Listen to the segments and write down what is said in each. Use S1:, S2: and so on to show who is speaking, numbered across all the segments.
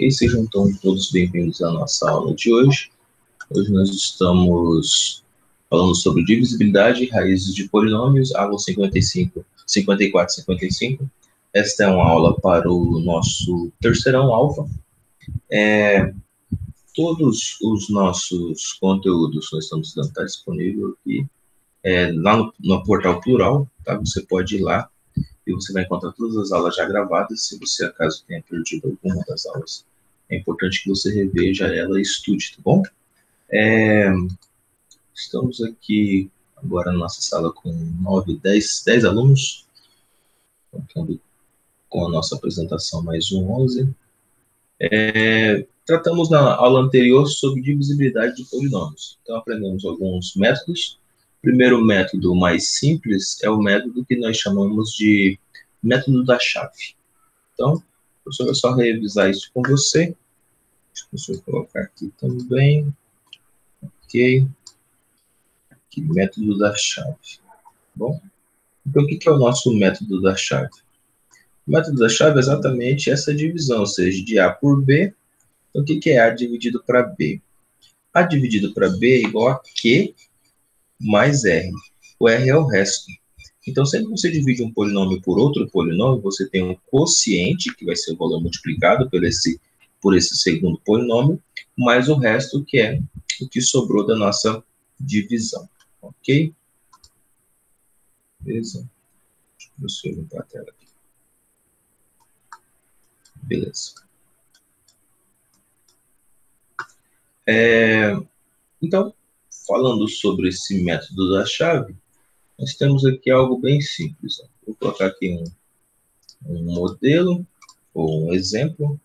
S1: Ok, sejam então todos bem-vindos à nossa aula de hoje. Hoje nós estamos falando sobre divisibilidade e raízes de polinômios, aula 54 e 55. Esta é uma aula para o nosso terceirão alfa. Todos os nossos conteúdos nós estamos dando, está disponível aqui lá no portal Plural, tá? Você pode ir lá e você vai encontrar todas as aulas já gravadas. Se você acaso tenha perdido alguma das aulas, é importante que você reveja ela e estude, tá bom? Estamos aqui agora na nossa sala com 10 alunos, contando com a nossa apresentação mais 11. Tratamos na aula anterior sobre divisibilidade de polinômios. Então, aprendemos alguns métodos. O primeiro método mais simples é o método que nós chamamos de método da chave. Então, o professor vai só revisar isso com você. Deixa eu colocar aqui também. Ok. Aqui, método da chave. Bom, então, o que é o nosso método da chave? O método da chave é exatamente essa divisão, ou seja, de A por B. Então, o que é A dividido para B? A dividido para B é igual a Q mais R. O R é o resto. Então, sempre que você divide um polinômio por outro polinômio, você tem um quociente, que vai ser o valor multiplicado por esse segundo polinômio, mais o resto, que é o que sobrou da nossa divisão. Ok? Beleza? Deixa eu limpar a tela aqui. Beleza. Então, falando sobre esse método da chave, nós temos aqui algo bem simples. Vou colocar aqui um modelo, ou um exemplo.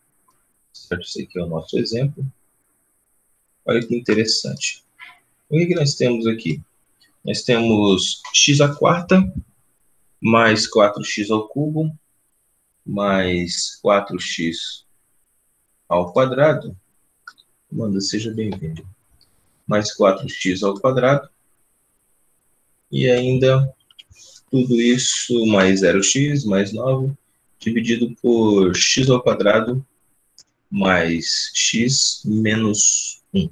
S1: Certo? Esse aqui é o nosso exemplo. Olha que interessante. O que nós temos aqui? Nós temos x à quarta, mais 4x ao cubo, mais 4x ao quadrado. Amanda, seja bem-vindo. Mais 4x ao quadrado. E ainda tudo isso mais 0x, mais 9, dividido por x ao quadrado, mais x menos 1.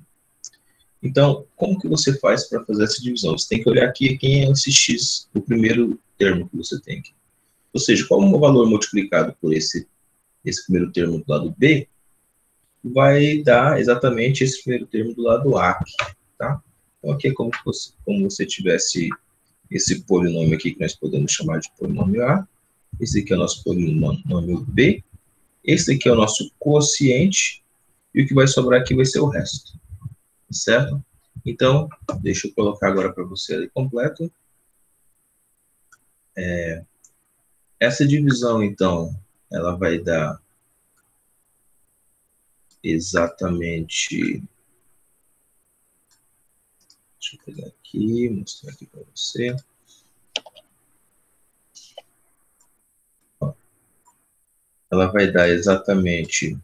S1: Então, como que você faz para fazer essa divisão? Você tem que olhar aqui quem é esse x, o primeiro termo que você tem aqui. Ou seja, qual é o valor multiplicado por esse primeiro termo do lado B, vai dar exatamente esse primeiro termo do lado A aqui, tá? Então, aqui é como você tivesse esse polinômio aqui que nós podemos chamar de polinômio A. Esse aqui é o nosso polinômio B. Esse aqui é o nosso quociente. E o que vai sobrar aqui vai ser o resto. Certo? Então, deixa eu colocar agora para você ali completo. Essa divisão, então, ela vai dar exatamente... Deixa eu pegar aqui, mostrar aqui para você. Ela vai dar exatamente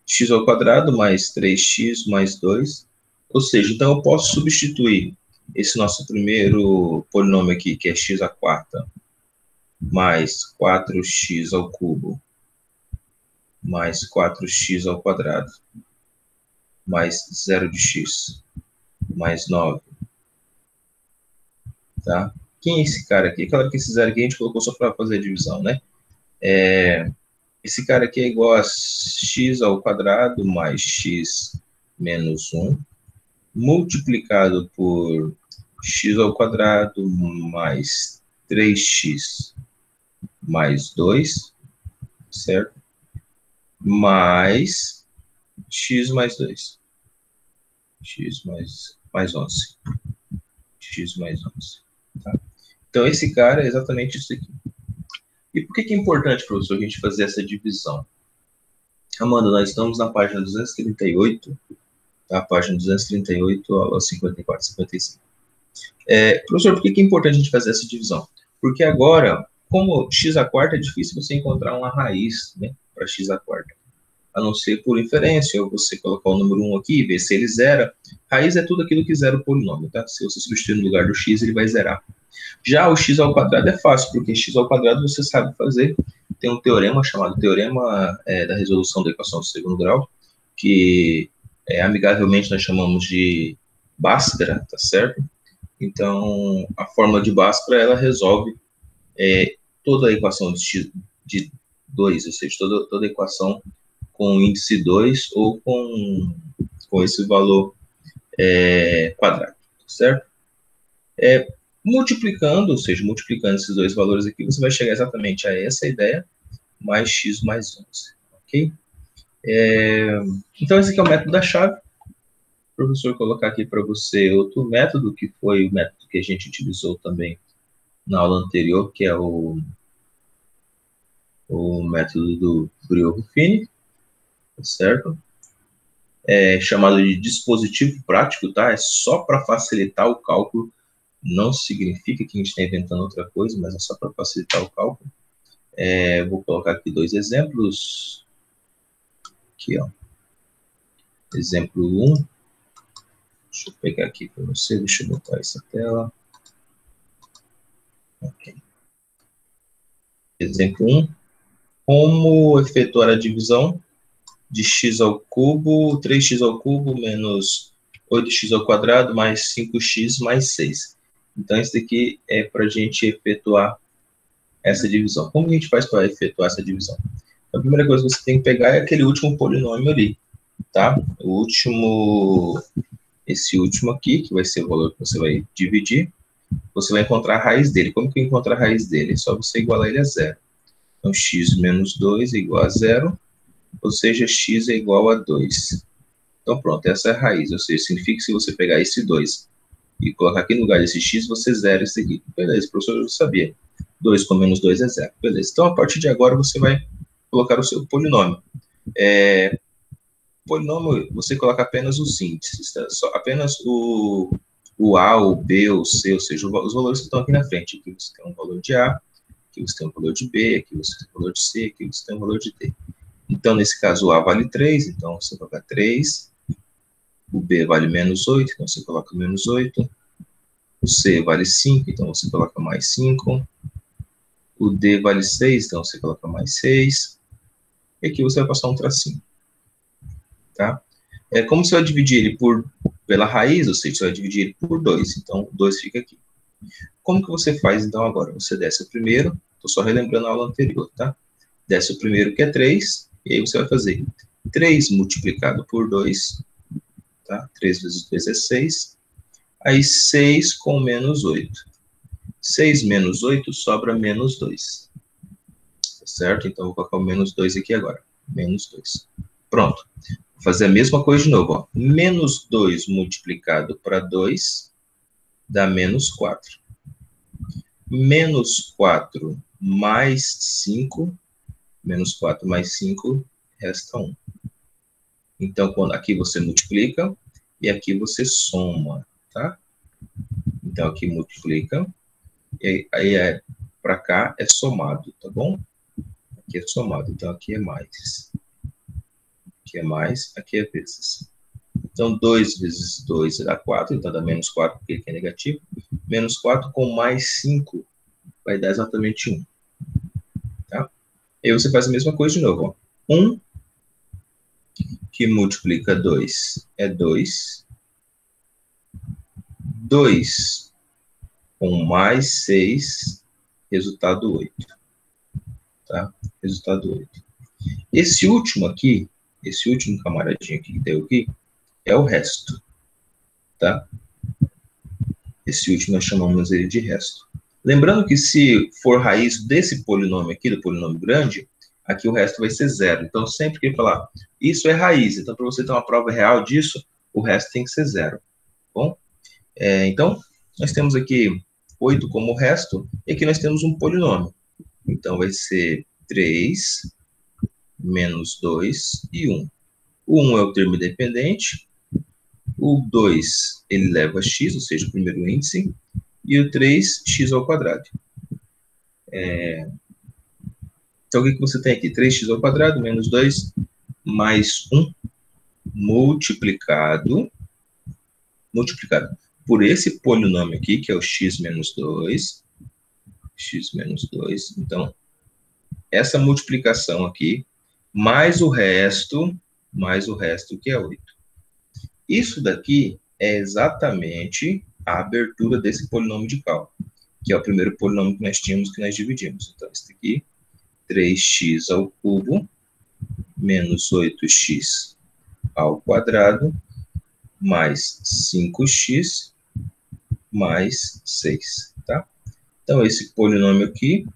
S1: x ao quadrado mais 3x mais 2. Ou seja, então eu posso substituir esse nosso primeiro polinômio aqui, que é x à quarta, mais 4x ao cubo, mais 4x ao quadrado, mais 0 de x, mais 9. Tá? Quem é esse cara aqui? Claro que esse zero aqui a gente colocou só para fazer a divisão, né? Esse cara aqui é igual a x ao quadrado mais x menos 1, multiplicado por x ao quadrado mais 3x mais 2, certo? Mais x mais 2. X mais 11. X mais 11. Tá? Então, esse cara é exatamente isso aqui. E por que é importante, professor, a gente fazer essa divisão? Amanda, nós estamos na página 238, tá? Página 238, aula 54 e 55. Professor, por que é importante a gente fazer essa divisão? Porque agora, como x à quarta, é difícil você encontrar uma raiz, né, para x à quarta. A não ser por inferência, ou você colocar o número 1 aqui, ver se ele zera. Raiz é tudo aquilo que zera o polinômio, tá? Se você substituir no lugar do x, ele vai zerar. Já o x ao quadrado é fácil, porque x ao quadrado você sabe fazer tem um teorema chamado Teorema da Resolução da Equação do Segundo Grau, que amigavelmente nós chamamos de Bhaskara, tá certo? Então, a fórmula de Bhaskara, ela resolve toda a equação de 2, ou seja, toda a equação com índice 2 ou com esse valor quadrado, certo? Multiplicando, ou seja, multiplicando esses dois valores aqui, você vai chegar exatamente a essa ideia, mais x mais 11, ok? Então, esse aqui é o método da chave. O professor colocar aqui para você outro método, que foi o método que a gente utilizou também na aula anterior, que é o método do Brio-Ruffini, certo? Chamado de dispositivo prático, tá? É só para facilitar o cálculo, não significa que a gente está inventando outra coisa, mas é só para facilitar o cálculo. Vou colocar aqui dois exemplos. Aqui, ó. Exemplo 1. Deixa eu pegar aqui para você, deixa eu botar essa tela. Ok. Exemplo 1. Como efetuar a divisão de x ao cubo, 3x ao cubo menos 8x ao quadrado mais 5x mais 6. Então, isso daqui é para a gente efetuar essa divisão. Como a gente faz para efetuar essa divisão? A primeira coisa que você tem que pegar é aquele último polinômio ali, tá? Esse último aqui, que vai ser o valor que você vai dividir, você vai encontrar a raiz dele. Como que encontra a raiz dele? É só você igualar ele a zero. Então, x menos 2 é igual a zero, ou seja, x é igual a 2. Então, pronto, essa é a raiz. Ou seja, significa que se você pegar esse 2 e colocar aqui no lugar desse x, você zera esse aqui. Beleza, professor, eu sabia. 2 com menos 2 é zero. Beleza. Então, a partir de agora, você vai colocar o seu polinômio. Polinômio, você coloca apenas os índices, tá? Apenas o A, o B, o C, ou seja, os valores que estão aqui na frente. Aqui você tem um valor de A, aqui você tem um valor de B, aqui você tem um valor de C, aqui você tem um valor de D. Então, nesse caso, o A vale 3, então você coloca 3. O B vale menos 8, então você coloca menos 8. O C vale 5, então você coloca mais 5. O D vale 6, então você coloca mais 6. E aqui você vai passar um tracinho. Tá? Como você vai dividir ele pela raiz, ou seja, você vai dividir ele por 2. Então, 2 fica aqui. Como que você faz, então, agora? Você desce o primeiro, estou só relembrando a aula anterior, tá? Desce o primeiro, que é 3, e aí você vai fazer 3 multiplicado por 2, tá? 3 vezes 2 é 6. Aí 6 com menos 8. 6 menos 8 sobra menos 2. Tá certo? Então, vou colocar o menos 2 aqui agora. Menos 2. Pronto. Vou fazer a mesma coisa de novo. Ó. Menos 2 multiplicado para 2 dá menos 4. Menos 4 mais 5. Menos 4 mais 5 resta 1. Então, aqui você multiplica e aqui você soma, tá? Então, aqui multiplica e aí para cá é somado, tá bom? Aqui é somado, então aqui é mais. Aqui é mais, aqui é vezes. Então, 2 vezes 2 dá 4, então dá menos 4, porque aqui é negativo. Menos 4 com mais 5 vai dar exatamente 1. Tá? E aí você faz a mesma coisa de novo. Ó. 1 que multiplica 2 é 2. 2 com mais 6, resultado 8. Tá? Resultado 8. Esse último aqui, esse último camaradinho aqui que deu aqui, é o resto. Tá? Esse último nós chamamos ele de resto. Lembrando que se for raiz desse polinômio aqui, do polinômio grande, aqui o resto vai ser zero. Então, sempre que falar, isso é raiz. Então, para você ter uma prova real disso, o resto tem que ser zero. Bom? Então, nós temos aqui 8 como resto, e aqui nós temos um polinômio. Então, vai ser 3, menos 2 e 1. O 1 é o termo independente, o 2 ele leva x, ou seja, o primeiro índice, e o 3, x ao quadrado. Então, o que você tem aqui? 3x ao quadrado menos 2 mais 1 multiplicado por esse polinômio aqui, que é o x menos 2. X menos 2. Então, essa multiplicação aqui, mais o resto que é 8. Isso daqui é exatamente a abertura desse polinômio de cálculo, que é o primeiro polinômio que nós tínhamos, que nós dividimos. Então, esse daqui, 3x ao cubo, menos 8x ao quadrado, mais 5x, mais 6, tá? Então, esse polinômio aqui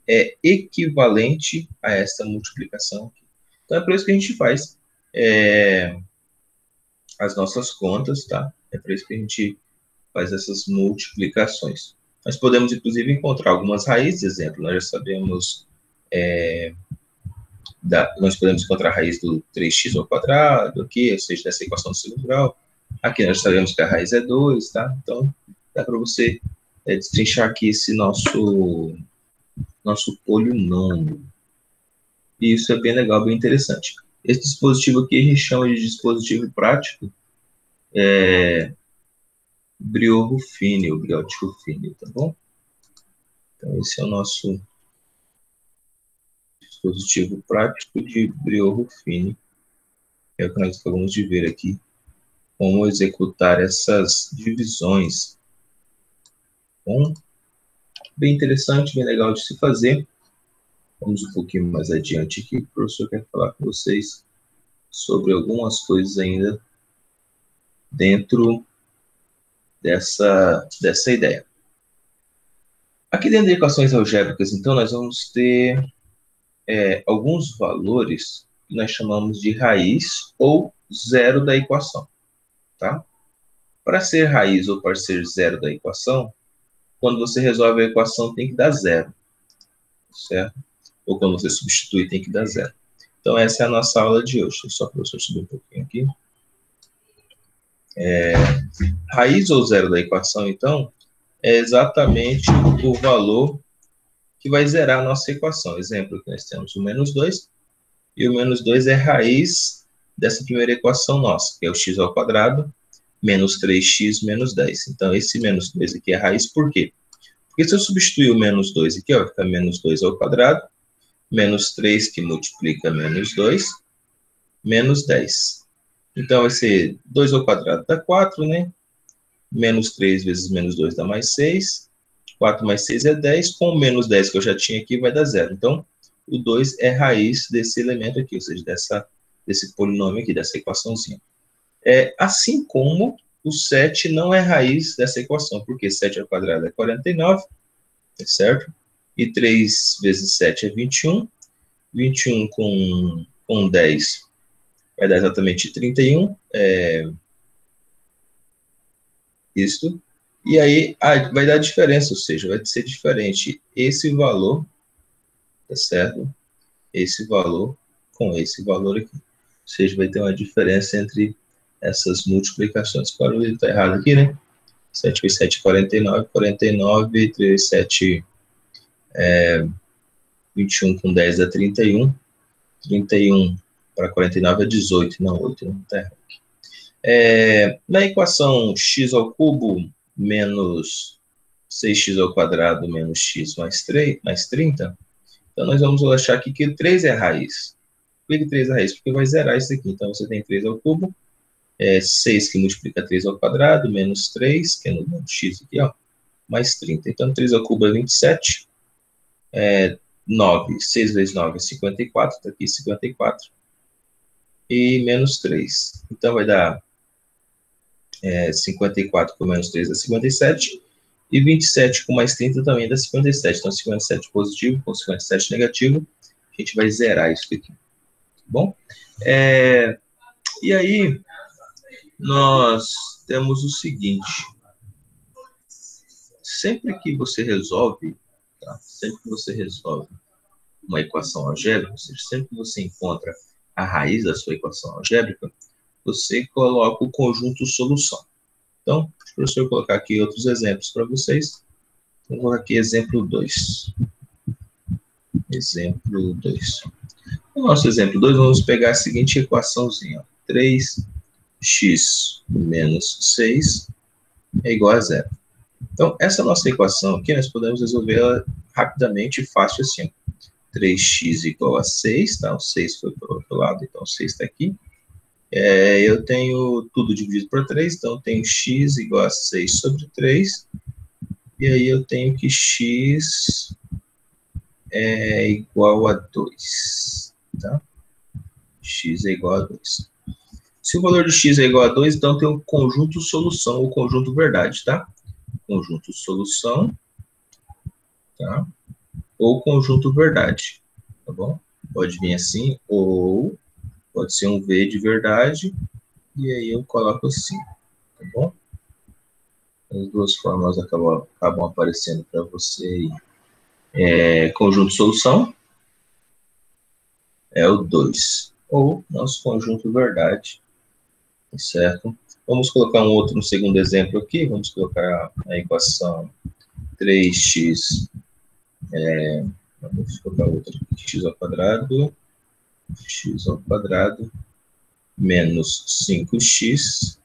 S1: é equivalente a essa multiplicação aqui. Então, é por isso que a gente faz as nossas contas, tá? É por isso que a gente faz essas multiplicações. Nós podemos, inclusive, encontrar algumas raízes, exemplo, nós já sabemos, nós podemos encontrar a raiz do 3x ao quadrado, aqui, ou seja, dessa equação do segundo grau. Aqui nós sabemos que a raiz é 2, tá? Então, dá para você destrinchar aqui esse nosso polinômio. E isso é bem legal, bem interessante. Esse dispositivo aqui a gente chama de dispositivo prático Briot-Ruffini, ou Briot-Ruffini, tá bom? Então, esse é o nosso dispositivo prático de Briot-Ruffini. É o que nós acabamos de ver aqui. Como executar essas divisões. Bom, bem interessante, bem legal de se fazer. Vamos um pouquinho mais adiante aqui. O professor quer falar com vocês sobre algumas coisas ainda dentro dessa ideia. Aqui dentro de equações algébricas, então, nós vamos ter alguns valores que nós chamamos de raiz ou zero da equação. Tá? Para ser raiz ou para ser zero da equação, quando você resolve a equação tem que dar zero, certo? Ou quando você substitui tem que dar zero. Então essa é a nossa aula de hoje. Só para você subir um pouquinho aqui. Raiz ou zero da equação, então, é exatamente o valor que vai zerar a nossa equação. Exemplo, que nós temos o menos 2, e o menos 2 é raiz dessa primeira equação nossa, que é o x ao quadrado, menos 3x menos 10. Então, esse menos 2 aqui é raiz, por quê? Porque se eu substituir o menos 2 aqui, ó, vai ficar menos 2 ao quadrado, menos 3 que multiplica menos 2, menos 10. Então, vai ser 2 ao quadrado dá 4, né? Menos 3 vezes menos 2 dá mais 6. 4 mais 6 é 10. Com o menos 10 que eu já tinha aqui, vai dar 0. Então, o 2 é raiz desse elemento aqui, ou seja, desse polinômio aqui, dessa equaçãozinha. Assim como o 7 não é raiz dessa equação, porque 7 ao quadrado é 49, certo? E 3 vezes 7 é 21. 21 com 10 vai dar exatamente 31. Isso. E aí vai dar diferença, ou seja, vai ser diferente esse valor, tá certo? Esse valor com esse valor aqui. Ou seja, vai ter uma diferença entre essas multiplicações. Claro, ele está errado aqui, né? 7 vezes 7 é 49, 49, 3 vezes 7 é 21 com 10 é 31. 31 para 49 é 18, não 8, não está errado aqui. Na equação x ao cubo menos 6x ao quadrado menos x mais 30, então nós vamos achar aqui que 3 é raiz. Por que 3 é raiz? Porque vai zerar isso aqui. Então você tem 3 ao cubo, 6 que multiplica 3 ao quadrado, menos 3, que é no x aqui, ó, mais 30. Então 3 ao cubo é 27, 9, 6 vezes 9 é 54, está aqui 54, e menos 3. Então vai dar 54 com menos 3 dá 57, e 27 com mais 30 também dá 57. Então 57 positivo com 57 negativo, a gente vai zerar isso aqui. Tá bom? E aí, nós temos o seguinte. Sempre que você resolve, tá? Sempre que você resolve uma equação algébrica, ou seja, sempre que você encontra a raiz da sua equação algébrica, você coloca o conjunto solução. Então, deixa o professor colocar aqui outros exemplos para vocês. Vou colocar aqui exemplo 2. Exemplo 2. No nosso exemplo 2, vamos pegar a seguinte equaçãozinha. 3x menos 6 é igual a 0. Então, essa nossa equação aqui, nós podemos resolver ela rapidamente e fácil assim. 3x igual a 6, tá? O 6 foi para o outro lado, então o 6 está aqui. Eu tenho tudo dividido por 3, então eu tenho x igual a 6 sobre 3. E aí eu tenho que x é igual a 2, tá? X é igual a 2. Se o valor de x é igual a 2, então tem o conjunto solução ou conjunto verdade, tá? Conjunto solução, tá? Ou conjunto verdade, tá bom? Pode vir assim, ou pode ser um V de verdade, e aí eu coloco assim, tá bom? As duas formas acabam aparecendo para você aí. Conjunto solução é o 2, ou nosso conjunto verdade, certo? Vamos colocar um segundo exemplo aqui, vamos colocar a equação 3x, vamos colocar outra aqui, x ao quadrado, menos 5x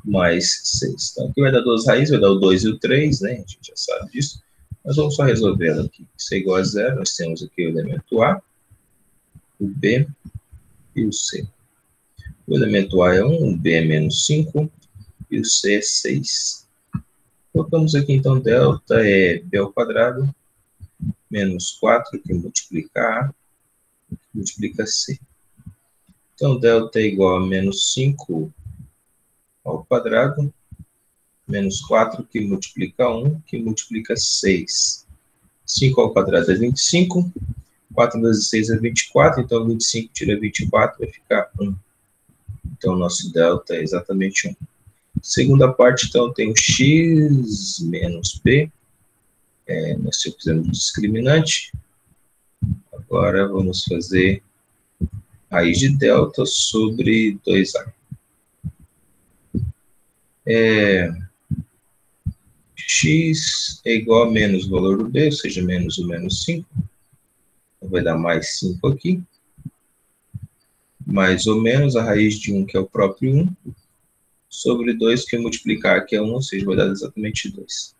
S1: mais 6. Então, aqui vai dar duas raízes, vai dar o 2 e o 3, né? A gente já sabe disso. Mas vamos só resolver ela aqui. Isso é igual a 0, nós temos aqui o elemento A, o B e o C. O elemento A é 1, o B é menos 5 e o C é 6. Colocamos aqui, então, delta é B ao quadrado, menos 4, que multiplica A, que multiplica C. Então, delta é igual a menos 5 ao quadrado, menos 4, que multiplica 1, que multiplica 6. 5 ao quadrado é 25, 4 vezes 6 é 24, então 25 tira 24 vai ficar 1. Então, nosso delta é exatamente 1. Segunda parte, então, tem o x menos b. Nós fizemos um discriminante. Agora, vamos fazer raiz de delta sobre 2a. X é igual a menos o valor do b, ou seja, menos o menos 5. Então, vai dar mais 5 aqui. Mais ou menos a raiz de 1, que é o próprio 1, sobre 2, que é multiplicar, que é 1, ou seja, vai dar exatamente 2.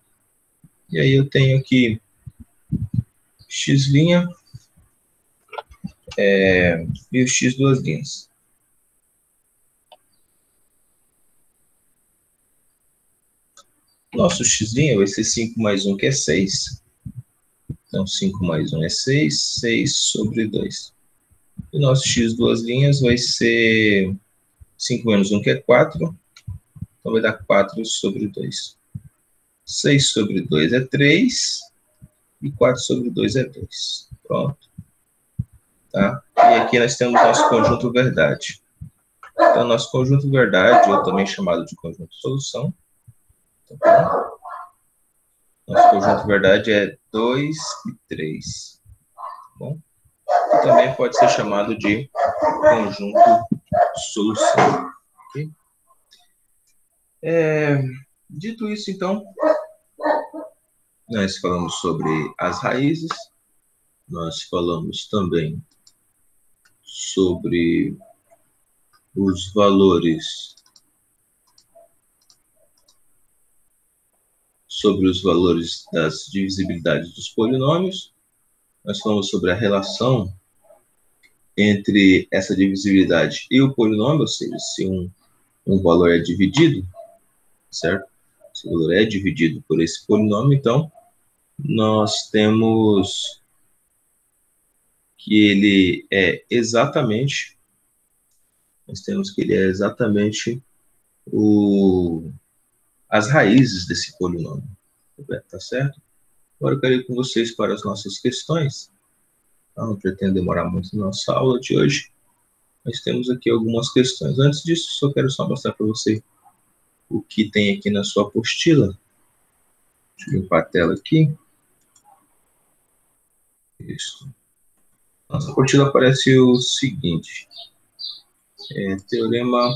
S1: E aí eu tenho aqui x' e o x duas linhas. Nosso x' vai ser 5 mais 1, que é 6. Então, 5 mais 1 é 6, 6 sobre 2. E nosso x duas linhas vai ser 5 menos 1, que é 4. Então, vai dar 4 sobre 2. 6 sobre 2 é 3. E 4 sobre 2 é 2. Pronto. Tá? E aqui nós temos nosso conjunto verdade. Então, nosso conjunto verdade, ou também chamado de conjunto solução, tá bom? Nosso conjunto verdade é 2 e 3. Tá bom? E também pode ser chamado de conjunto solução. Okay? Dito isso, então, nós falamos sobre as raízes, nós falamos também sobre os valores das divisibilidades dos polinômios. Nós falamos sobre a relação entre essa divisibilidade e o polinômio, ou seja, se um valor é dividido, certo? Se o valor é dividido por esse polinômio, então, nós temos que ele é exatamente as raízes desse polinômio. Tá certo? Agora eu quero ir com vocês para as nossas questões. Não pretendo demorar muito na nossa aula de hoje. Nós temos aqui algumas questões. Antes disso, quero mostrar para você o que tem aqui na sua apostila. Deixa eu limpar a tela aqui. Isso. Nossa apostila aparece o seguinte. Teorema...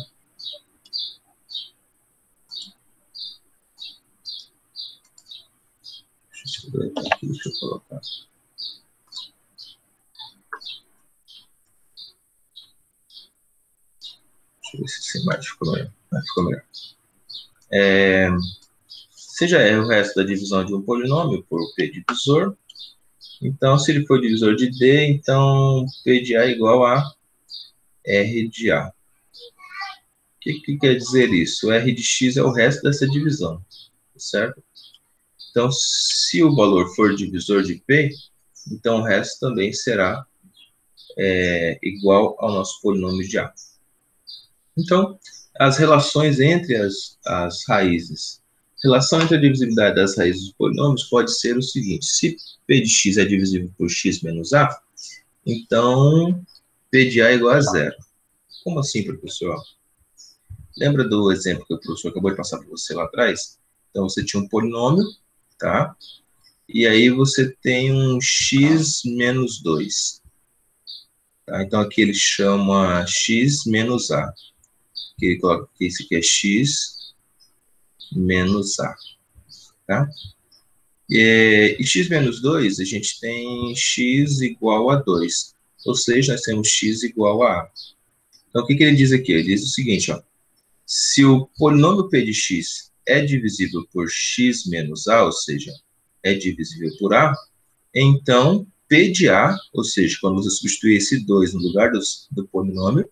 S1: Deixa eu colocar. Deixa eu ver se essa imagem ficou melhor. Seja R o resto da divisão de um polinômio por P divisor, Então, se ele for divisor de D, então P de A é igual a R de A. O que quer dizer isso? O R de X é o resto dessa divisão, certo? Então, se o valor for divisor de P, então o resto também será igual ao nosso polinômio de A. Então, as relações entre as raízes. Relação entre a divisibilidade das raízes dos polinômios pode ser o seguinte: se P de x é divisível por x menos A, então P de A é igual a zero. Como assim, professor? Lembra do exemplo que o professor acabou de passar para você lá atrás? Então, você tinha um polinômio, tá? E aí você tem um x menos 2. Tá? Então, aqui ele chama x menos A. Que ele coloca que esse aqui é x menos A. Tá? E x menos 2, a gente tem x igual a 2. Ou seja, nós temos x igual a A. Então, o que ele diz aqui? Ele diz o seguinte, ó. Se o polinômio p de x é divisível por x menos A, ou seja, é divisível por A, então P de A, ou seja, quando você substituir esse 2 no lugar do polinômio,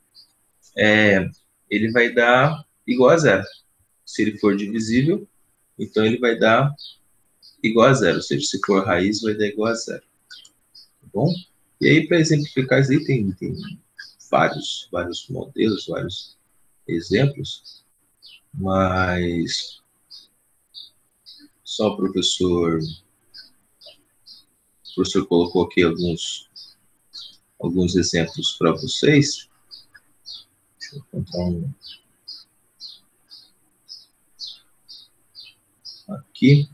S1: ele vai dar igual a zero. Se ele for divisível, então ele vai dar igual a zero, ou seja, se for raiz, vai dar igual a zero. Tá bom? E aí, para exemplificar isso aí, tem vários modelos, vários exemplos, mas só o professor colocou aqui alguns exemplos para vocês. Deixa eu encontrar um aqui.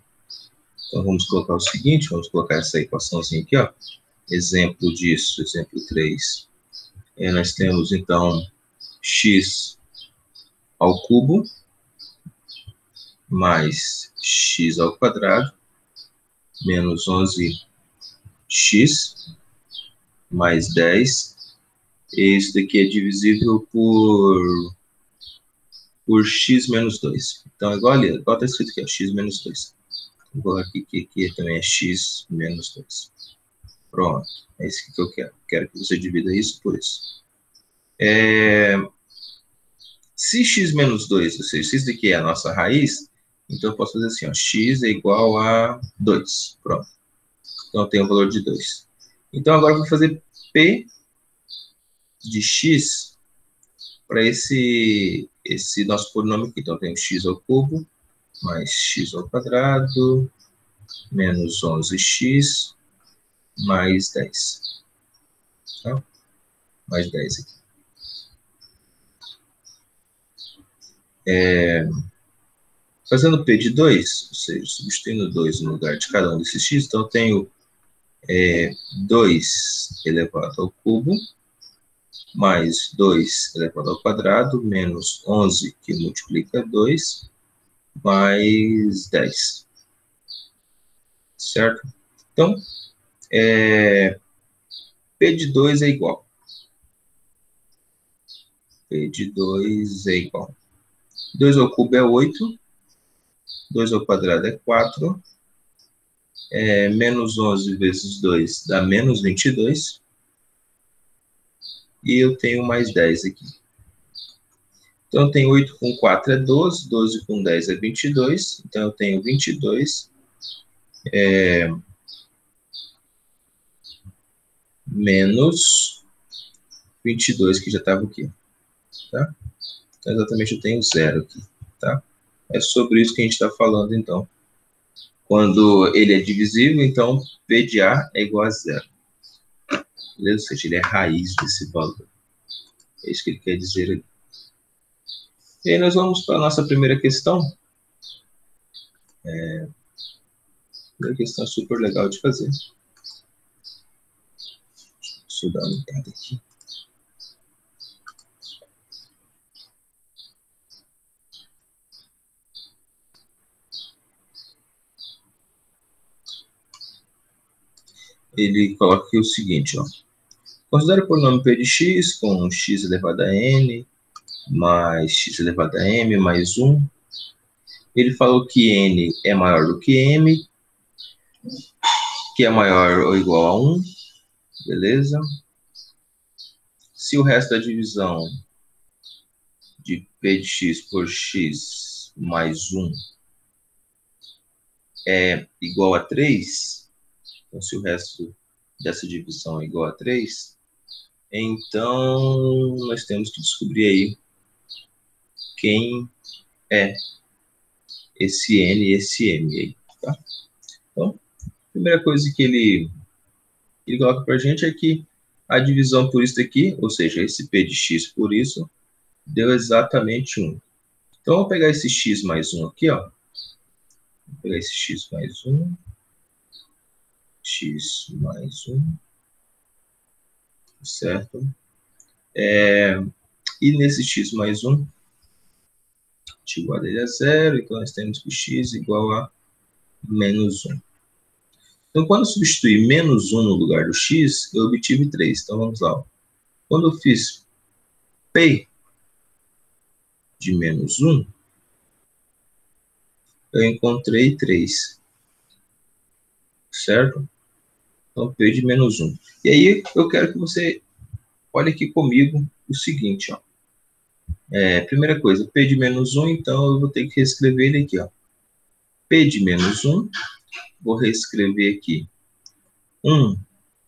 S1: Então, vamos colocar o seguinte, vamos colocar essa equaçãozinha aqui, ó. Exemplo disso, exemplo 3. Nós temos, então, x ao cubo mais x ao quadrado menos 11x mais 10. Esse daqui é divisível por x menos 2. Então, igual está escrito aqui, ó, x menos 2. Vou aqui, que aqui também é x menos 2. Pronto, é isso que eu quero. Quero que você divida isso por isso. Se x menos 2, ou seja, se isso daqui é a nossa raiz, então eu posso fazer assim, ó, x é igual a 2. Pronto. Então eu tenho o valor de 2. Então agora eu vou fazer P de x para esse nosso polinômio aqui. Então eu tenho x ao cubo mais x ao quadrado menos 11x mais 10. Tá? Mais 10 aqui. Fazendo P de 2, ou seja, substituindo 2 no lugar de cada um desses x, então eu tenho 2 elevado ao cubo mais 2 elevado ao quadrado menos 11 que multiplica 2 mais 10. Certo? Então, P de 2 é igual. P de 2 é igual. 2 ao cubo é 8. 2 ao quadrado é 4. Menos 11 vezes 2 dá menos 22. E eu tenho mais 10 aqui. Então, eu tenho 8 com 4 é 12. 12 com 10 é 22. Então, eu tenho 22 menos 22, que já estava aqui. Tá? Então, exatamente, eu tenho 0 aqui. Tá? É sobre isso que a gente está falando, então. Quando ele é divisível, então P de A é igual a 0. Beleza? Ou seja, ele é raiz desse valor. É isso que ele quer dizer aqui. E aí nós vamos para a nossa primeira questão. A questão é super legal de fazer. Deixa eu dar uma olhada aqui. Ele coloca aqui o seguinte, ó. Considere o polinômio P de x com x elevado a n mais x elevado a m mais 1. Ele falou que n é maior do que m que é maior ou igual a 1, beleza? Se o resto da divisão de P de x por x mais 1 é igual a 3, então se o resto dessa divisão é igual a 3, então nós temos que descobrir aí quem é esse n e esse m aí, tá? Então, a primeira coisa que ele coloca para a gente é que a divisão por isso daqui, ou seja, esse P de x por isso, deu exatamente 1. Então, vou pegar esse x mais 1 aqui, ó. Vou pegar esse x mais 1, x mais 1, certo? E nesse x mais 1, igual a dele a 0, então nós temos que x igual a menos 1. Então, quando eu substituir menos 1 no lugar do x, eu obtive 3. Então, vamos lá. Quando eu fiz P de menos 1, eu encontrei 3, certo? Então, P de menos 1. E aí, eu quero que você olhe aqui comigo o seguinte, ó. Primeira coisa, P de menos 1, então eu vou ter que reescrever ele aqui, ó. P de menos 1, vou reescrever aqui 1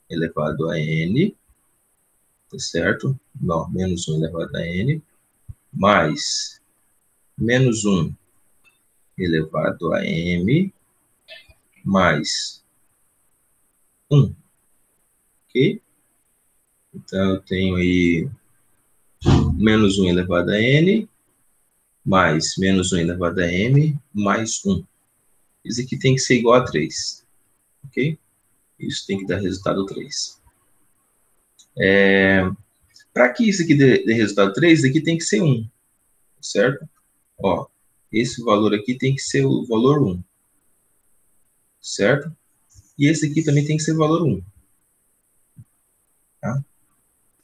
S1: elevado a n, tá certo? Não, menos 1 elevado a n, mais menos 1 elevado a m, mais 1, ok? Então, eu tenho aí menos 1 elevado a n, mais menos 1 elevado a m, mais 1. Isso aqui tem que ser igual a 3, ok? Isso tem que dar resultado 3. Para que isso aqui dê resultado 3, isso aqui tem que ser 1, certo? Ó, esse valor aqui tem que ser o valor 1, certo? E esse aqui também tem que ser o valor 1. Tá?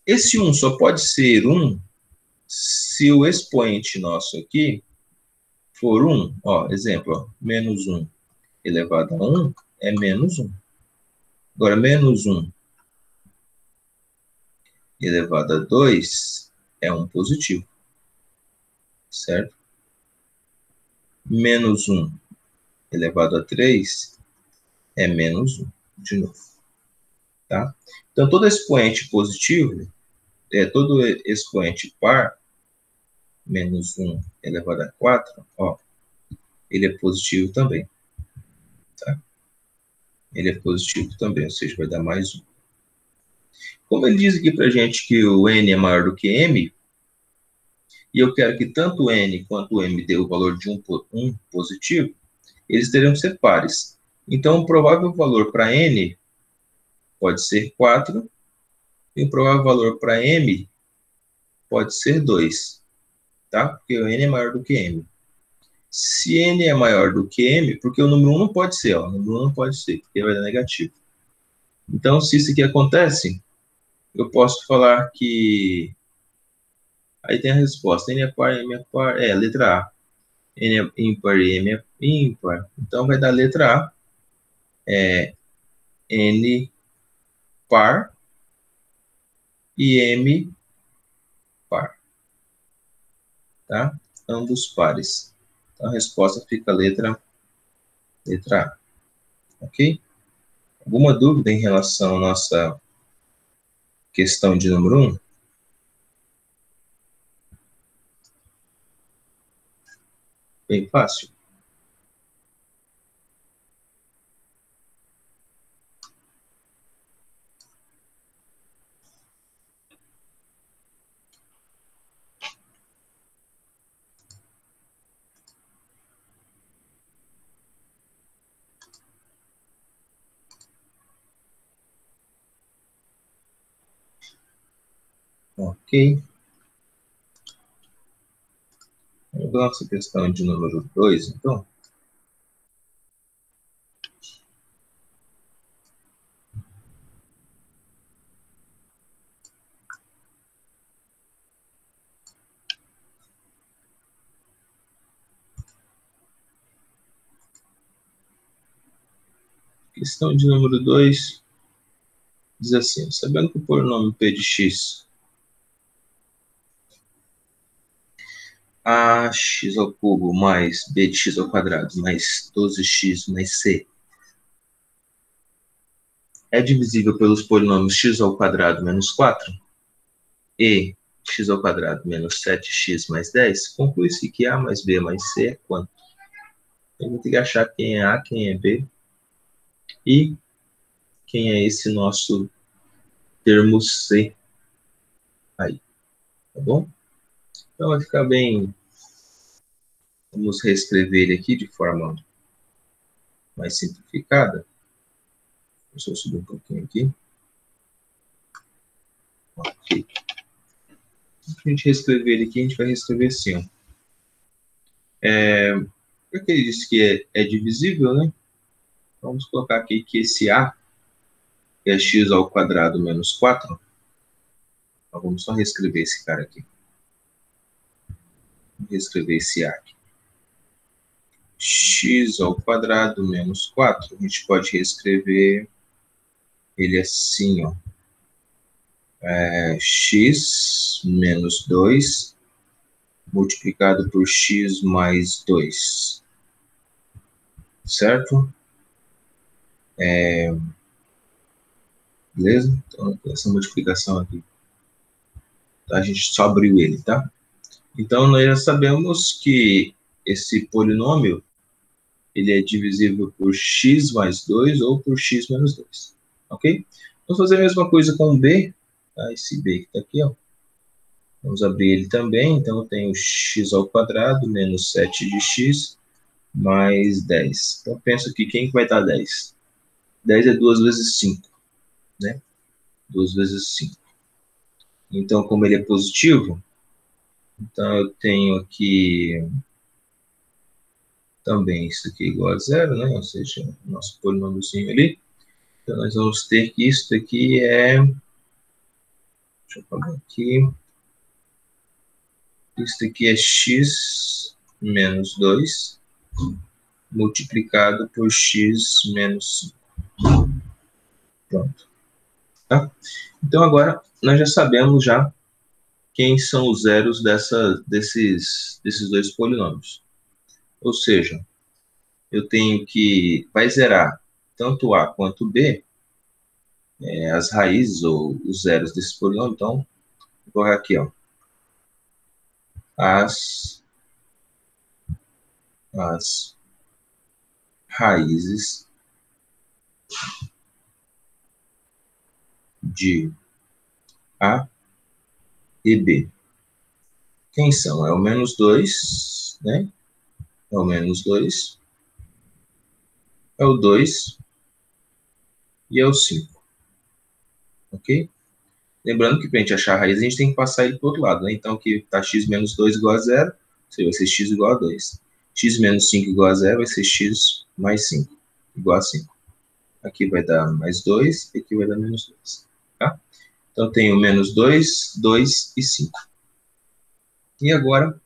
S1: Esse 1 só pode ser 1 se o expoente nosso aqui for 1. Ó, exemplo, ó, menos 1 elevado a 1 é menos 1. Agora, menos 1 elevado a 2 é um positivo, certo? Menos 1 elevado a 3 é menos 1, de novo. Tá? Então, todo expoente positivo, todo expoente par, menos 1 elevado a 4, ó, ele é positivo também. Tá? Ele é positivo também, ou seja, vai dar mais 1. Como ele diz aqui para a gente que o n é maior do que m, e eu quero que tanto o n quanto o m dê o valor de 1 positivo, eles teriam que ser pares. Então, o provável valor para n pode ser 4, e o provável valor para m pode ser 2, tá? Porque o n é maior do que m. Se n é maior do que m, porque o número 1 não pode ser, ó, o número 1 não pode ser, porque vai dar negativo. Então, se isso aqui acontece, eu posso falar que... Aí tem a resposta, n é par, m é par, letra A. N é ímpar e m é ímpar. Então, vai dar letra A, n par e m par, tá? Ambos pares. Então, a resposta fica letra A, ok? Alguma dúvida em relação à nossa questão de número 1? Bem fácil. Ok. Vamos para a nossa questão de número 2, então. Ok, Questão de número 2 diz assim: sabendo que o polinômio p de x ax ao cubo mais b de x ao quadrado mais 12x mais c é divisível pelos polinômios x ao quadrado menos 4 e x ao quadrado menos 7x mais 10, conclui-se que a mais b mais c é quanto? A gente tem que achar quem é a, quem é b e quem é esse nosso termo c aí, tá bom? Então vai ficar bem. Vamos reescrever ele aqui de forma mais simplificada. Deixa eu subir um pouquinho aqui. Ok. Se a gente reescrever ele aqui, a gente vai reescrever assim, ó. Porque ele disse que é divisível, né? Vamos colocar aqui que esse a, que é x ao quadrado menos 4. Então, vamos só reescrever esse cara aqui. Vamos reescrever esse a aqui. X ao quadrado menos 4. A gente pode reescrever ele assim, ó. X menos 2 multiplicado por x mais 2. Certo? Beleza? Então, essa multiplicação aqui. Tá? A gente só abriu ele, tá? Então, nós já sabemos que esse polinômio ele é divisível por x mais 2 ou por x menos 2. Ok? Vamos fazer a mesma coisa com o b. Tá? Esse b que está aqui, ó. Vamos abrir ele também. Então, eu tenho x ao quadrado menos 7 de x mais 10. Então, penso que quem vai dar 10? 10 é 2 vezes 5. Né? 2 vezes 5. Então, como ele é positivo, então eu tenho aqui também isso aqui igual a zero, né? Ou seja, nosso polinômiozinho ali. Então, nós vamos ter que isso aqui é... Deixa eu falar aqui. Isso aqui é x menos 2 multiplicado por x menos 5. Pronto. Tá? Então, agora, nós já sabemos já quem são os zeros desses dois polinômios. Ou seja, eu tenho que... Vai zerar tanto a quanto b, as raízes ou os zeros desse polinômio. Então, vou colocar aqui, ó. As raízes de A e B. Quem são? É o menos 2, né? É o menos 2, é o 2 e é o 5. Ok? Lembrando que para a gente achar a raiz, a gente tem que passar ele para o outro lado, né? Então, aqui está x menos 2 igual a 0, vai ser x igual a 2. X menos 5 igual a 0 vai ser x mais 5 igual a 5. Aqui vai dar mais 2 e aqui vai dar menos 2. Tá? Então, eu tenho menos 2, 2 e 5. E agora,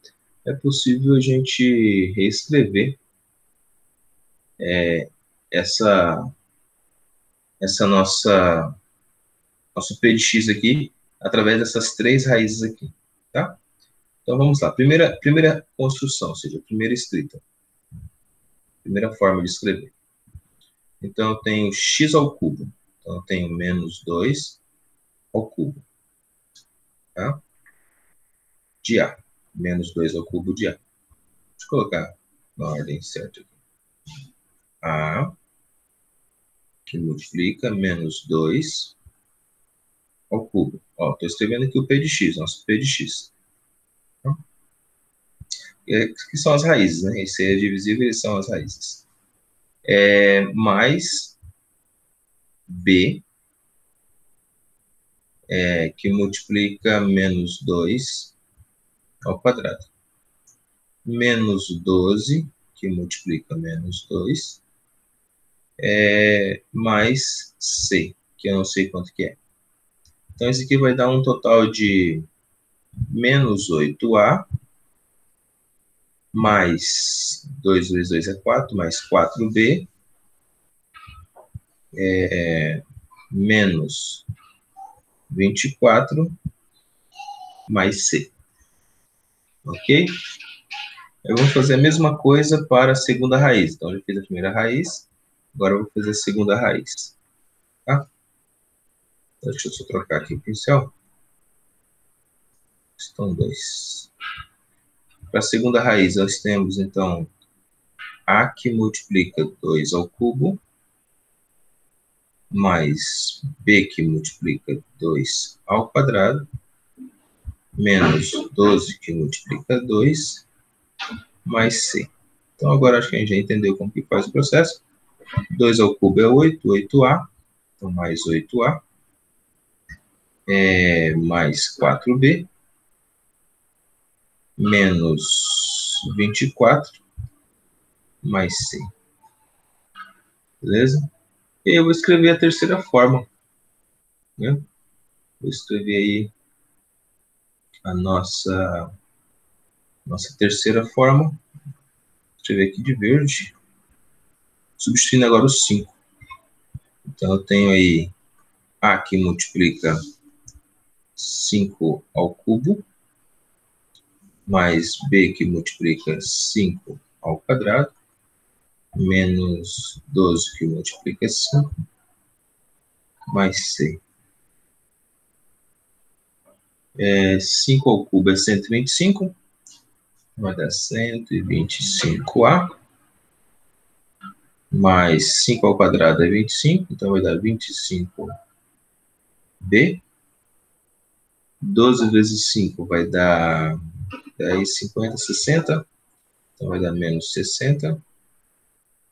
S1: é possível a gente reescrever essa nosso p de x aqui através dessas três raízes aqui, tá? Então, vamos lá. Primeira construção, ou seja, primeira escrita. Primeira forma de escrever. Então, eu tenho x ao cubo. Então, eu tenho menos 2 ao cubo. Tá? De A. Menos 2 ao cubo de A. Deixa eu colocar na ordem certa aqui. A, que multiplica menos 2 ao cubo. Ó, estou escrevendo aqui o p de x, nosso p de x. Tá? Que são as raízes, né? Esse é divisível, eles são as raízes. Mais b, que multiplica menos 2 ao quadrado. Menos 12, que multiplica menos 2, mais c, que eu não sei quanto que é. Então, esse aqui vai dar um total de menos 8a, mais 2 vezes 2 é 4, mais 4b, menos 24 mais C. Ok? Eu vou fazer a mesma coisa para a segunda raiz. Então, eu já fiz a primeira raiz, agora eu vou fazer a segunda raiz. Tá? Deixa eu só trocar aqui o pincel. Estão 2. Para a segunda raiz, nós temos, então, A que multiplica 2 ao cubo, mais B que multiplica 2 ao quadrado, menos 12 que multiplica 2, mais C. Então, agora acho que a gente já entendeu como que faz o processo. 2 ao cubo é 8, 8A. Então, mais 8A. Mais 4B. Menos 24. Mais C. Beleza? E eu vou escrever a terceira forma. Né? Vou escrever aí a nossa terceira forma. Vou escrever aqui de verde. Substituindo agora o 5. Então, eu tenho aí A que multiplica 5 ao cubo, mais B que multiplica 5 ao quadrado, menos 12 que multiplica 5, mais C. 5 ao cubo é 125, vai dar 125A, mais 5 ao quadrado é 25, então vai dar 25B. 12 vezes 5 vai dar 10, 50, 60, então vai dar menos 60,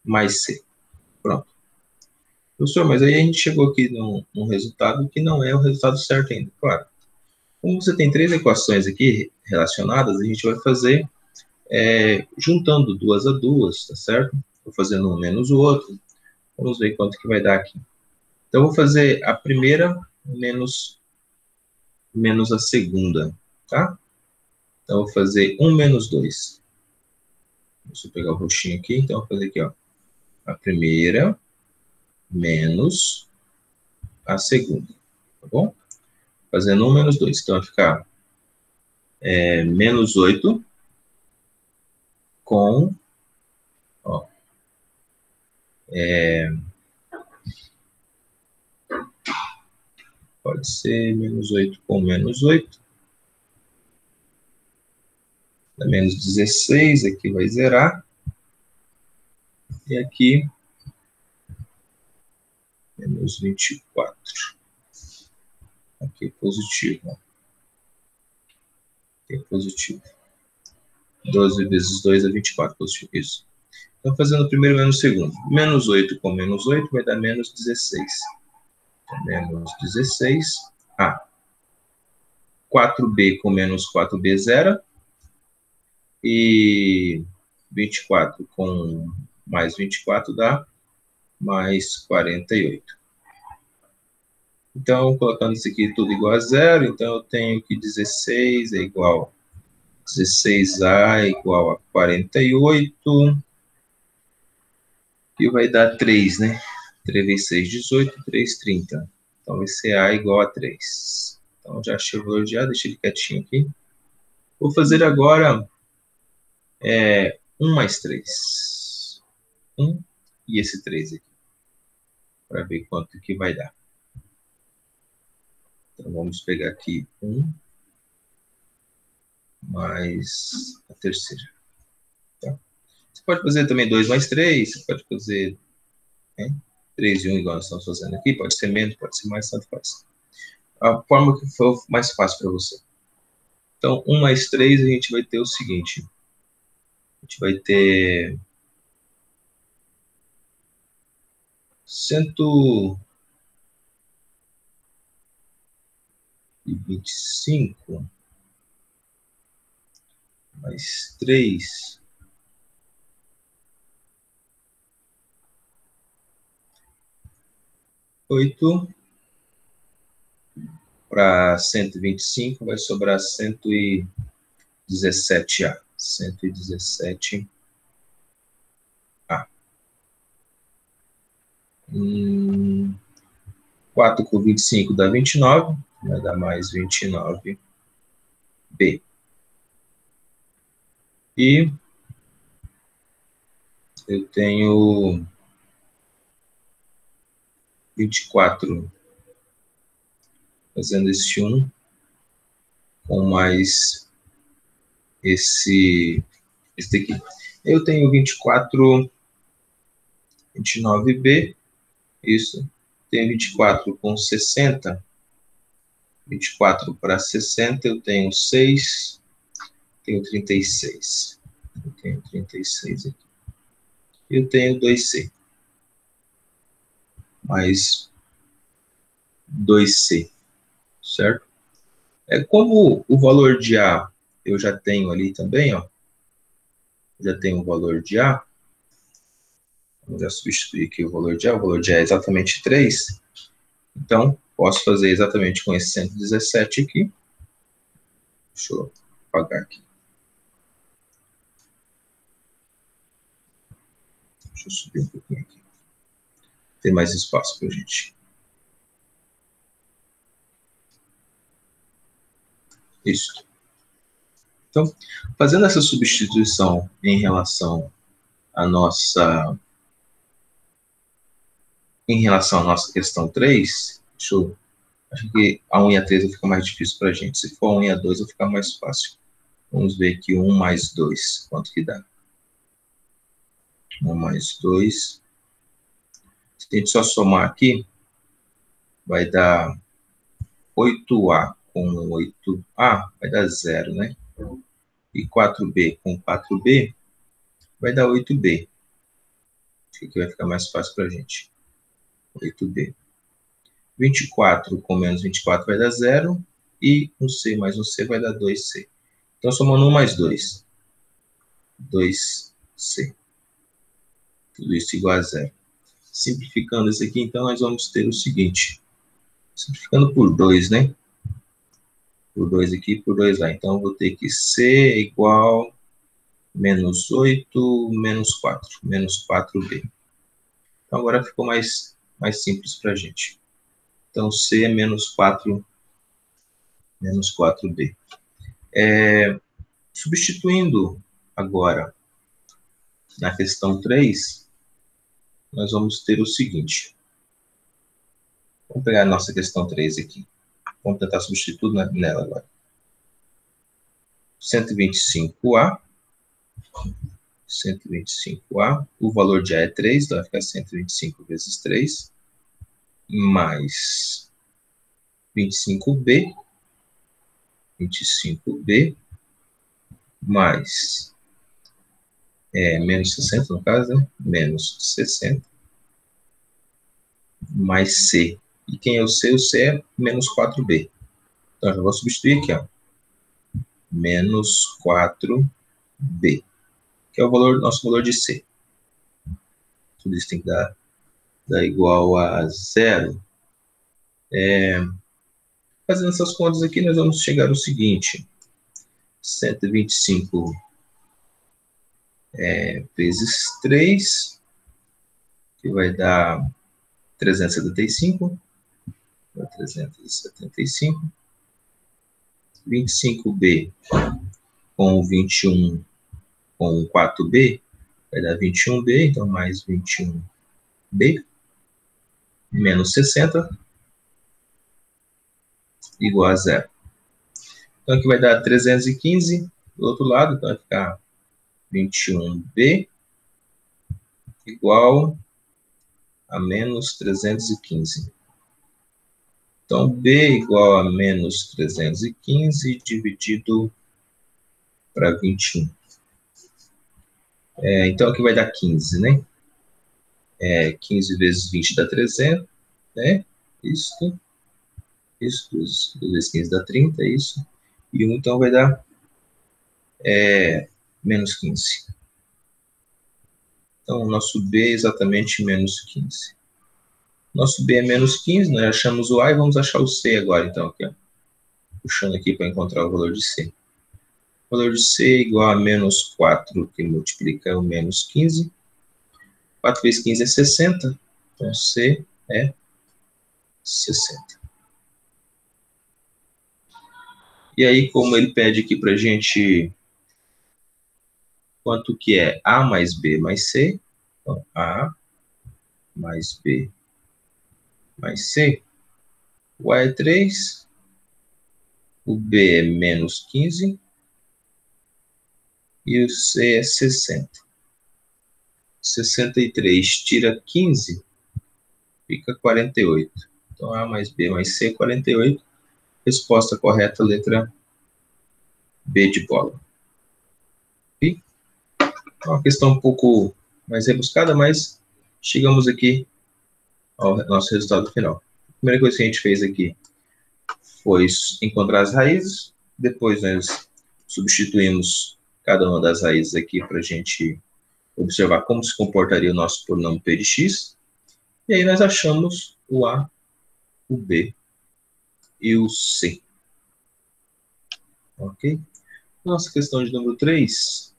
S1: mais C. Pronto. Professor, mas aí a gente chegou aqui num resultado que não é o resultado certo ainda. Claro, como você tem 3 equações aqui relacionadas, a gente vai fazer juntando 2 a 2, tá certo? Vou fazendo um menos o outro. Vamos ver quanto que vai dar aqui. Então, eu vou fazer a primeira menos a segunda, tá? Então, eu vou fazer 1 menos 2. Deixa eu pegar o roxinho aqui. Então, eu vou fazer aqui, ó. A primeira menos a segunda, tá bom? Fazendo 1 menos 2. Então, vai ficar menos 8 com, ó, pode ser menos 8 com menos 8. Dá menos 16, aqui vai zerar. E aqui, menos 24. Aqui positivo. Aqui é positivo. 12 vezes 2 é 24, positivo. Isso. Então, fazendo o primeiro menos o segundo. Menos 8 com menos 8 vai dar menos 16. Então, menos 16. 4B com menos 4B, zero. E 24 com mais 24 dá mais 48. Então, colocando isso aqui tudo igual a zero, então eu tenho que 16 é igual 16A é igual a 48. E vai dar 3, né? 3 vezes 6, 18, 3, 30. Então, vai ser A igual a 3. Então, já chegou, já deixei ele quietinho aqui. Vou fazer agora 1 mais 3. 1 e esse 3 aqui. Para ver quanto que vai dar. Então, vamos pegar aqui 1 mais a terceira. Tá? Você pode fazer também 2 mais 3. Você pode fazer 3 e 1, igual nós estamos fazendo aqui. Pode ser menos, pode ser mais, tanto faz. A forma que for mais fácil para você. Então, 1 mais 3, a gente vai ter o seguinte. A gente vai ter 125 mais 3 8 para 125 vai sobrar 117A. 117A. 4 com 25 dá 29, vai dar mais 29B. E eu tenho 24 fazendo esse 1 com mais esse daqui. Eu tenho 29B, isso. Tenho 24 com 60. 24 para 60, eu tenho 6. Tenho 36. Eu tenho 36 aqui. Eu tenho 2C. Mais 2C. Certo? Como o valor de A eu já tenho ali também, ó. Já tenho o valor de A. Vamos já substituir aqui o valor de A. O valor de A é exatamente 3. Então, posso fazer exatamente com esse 117 aqui. Deixa eu apagar aqui. Deixa eu subir um pouquinho aqui. Tem mais espaço para a gente. Isso. Então, fazendo essa substituição em relação à nossa questão 3, acho que a 1 e a 3 fica mais difícil para a gente. Se for a 1 e a 2, vai ficar mais fácil. Vamos ver aqui 1 mais 2, quanto que dá? 1 mais 2. Se a gente só somar aqui, vai dar 8A com 8A, vai dar 0, né? E 4B com 4B, vai dar 8B. Acho que vai ficar mais fácil para a gente. 8B. 24 com menos 24 vai dar 0. E 1C mais 1C vai dar 2C. Então, somando 1 mais 2. 2C. Tudo isso igual a 0. Simplificando isso aqui, então, nós vamos ter o seguinte. Simplificando por 2, né? Por 2 aqui, por 2 lá. Então, eu vou ter que C igual menos 8, menos 4. Menos 4B. Então, agora ficou mais simples para a gente. Então, C é menos 4B. Substituindo agora na questão 3, nós vamos ter o seguinte. Vamos pegar a nossa questão 3 aqui. Vamos tentar substituir nela agora. 125A. 125A. O valor de A é 3, então vai ficar 125 vezes 3. Mais 25B. 25B. Mais menos 60, no caso, né? Menos 60. Mais C. E quem é o C? O C é menos 4B. Então, eu já vou substituir aqui, ó. Menos 4B. Que é o nosso valor de C. Tudo isso tem que dar igual a 0. Fazendo essas contas aqui, nós vamos chegar ao seguinte. 125 vezes 3, que vai dar 375. 375. 25B com 21 com 4B, vai dar 21B, então mais 21B, menos 60, igual a 0. Então aqui vai dar 315, do outro lado, então vai ficar 21B, igual a menos 315. Então, B igual a menos 315 dividido para 21. Então, aqui vai dar 15, né? 15 vezes 20 dá 300, né? Isso. 2 vezes 15 dá 30, isso. E 1, então, vai dar menos 15. Então, o nosso B é exatamente menos 15. Nosso B é menos 15, nós achamos o A e vamos achar o C agora, então, aqui, ó. Puxando aqui para encontrar o valor de C. O valor de C é igual a menos 4, que multiplica o menos 15. 4 vezes 15 é 60. Então, C é 60. E aí, como ele pede aqui para a gente quanto que é A mais B mais C, então, A mais B mais C, o A é 3, o B é menos 15 e o C é 60. 63 tira 15, fica 48. Então, A mais B mais C, 48. Resposta correta, letra B de bola. E é uma questão um pouco mais rebuscada, mas chegamos aqui ao nosso resultado final. A primeira coisa que a gente fez aqui foi encontrar as raízes, depois nós substituímos cada uma das raízes aqui para a gente observar como se comportaria o nosso polinômio p de x, e aí nós achamos o A, o B e o C. Ok? Nossa questão de número 3.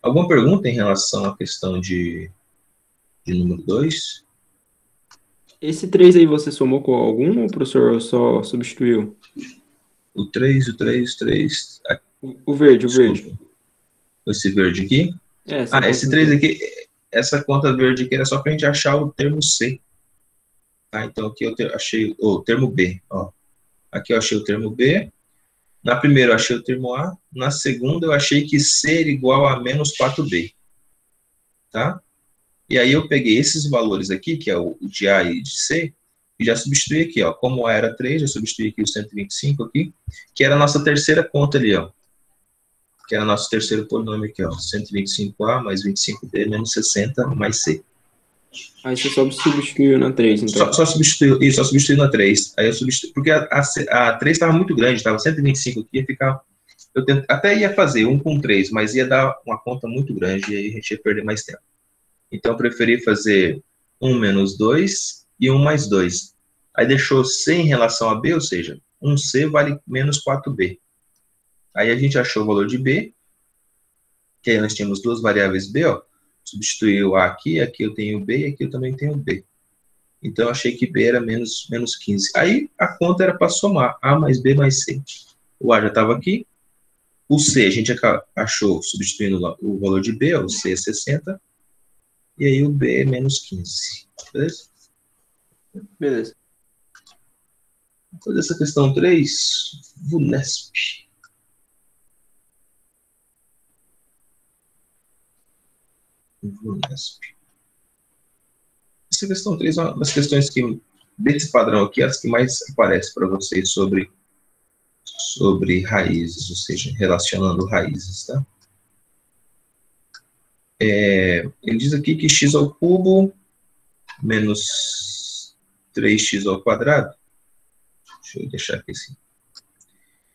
S1: Alguma pergunta em relação à questão de número 2?
S2: Esse 3 aí você somou com algum ou o professor só substituiu?
S1: O 3, o 3, o 3.
S2: O verde, o
S1: Desculpa.
S2: verde.
S1: Esse verde aqui.
S2: É, essa
S1: Esse
S2: conta
S1: 3
S2: aqui.
S1: aqui, essa conta verde aqui era só para a gente achar o termo C. Tá? Então aqui eu achei o termo B. Ó. Aqui eu achei o termo B. Na primeira eu achei o termo A. Na segunda eu achei que C era igual a menos 4B. Tá? E aí eu peguei esses valores aqui, que é o de A e de C, e já substituí aqui, ó. Como A era 3, já substituí aqui o 125 aqui, que era a nossa terceira conta ali, ó. Que era nosso terceiro polinômio aqui, ó. 125A mais 25B menos 60 mais C.
S2: Aí você só substituiu na 3, então.
S1: Só substituí na 3. Aí eu substituí, porque a 3 estava muito grande, estava 125 aqui, ia ficar. Até ia fazer 1 com 3, mas ia dar uma conta muito grande e aí a gente ia perder mais tempo. Então eu preferi fazer 1 menos 2 e 1 mais 2. Aí deixou C em relação a B, ou seja, 1C vale menos 4B. Aí a gente achou o valor de B, que aí nós tínhamos duas variáveis B, ó. Substituiu A aqui eu tenho B e aqui eu também tenho B. Então eu achei que B era menos 15. Aí a conta era para somar A mais B mais C. O A já estava aqui. O C a gente achou substituindo o valor de B, ó, o C é 60. E aí o B é menos 15. Beleza?
S2: Beleza.
S1: Vou fazer essa questão 3, VUNESP. Essa questão 3 é uma das questões que, desse padrão aqui, as que mais aparecem para vocês sobre raízes, ou seja, relacionando raízes, tá? Ele diz aqui que x ao cubo menos 3x ao quadrado. Deixa eu deixar aqui assim.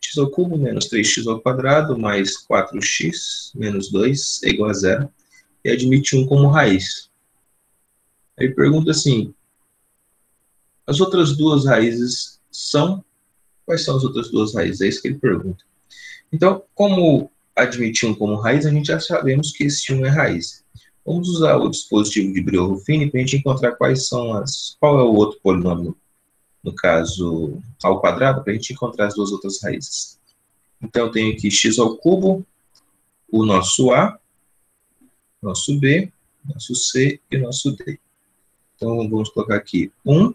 S1: X ao cubo menos 3x ao quadrado mais 4x menos 2 é igual a 0. E admite 1 como raiz. Aí pergunta assim, as outras duas raízes são? Quais são as outras duas raízes? É isso que ele pergunta. Então, como admitir 1 como raiz, a gente já sabemos que esse 1 é raiz. Vamos usar o dispositivo de Brillouin-Ruffini para a gente encontrar qual é o outro polinômio, no caso, ao quadrado, para a gente encontrar as duas outras raízes. Então, eu tenho aqui x ao cubo, o nosso A, nosso B, nosso C e nosso D. Então, vamos colocar aqui 1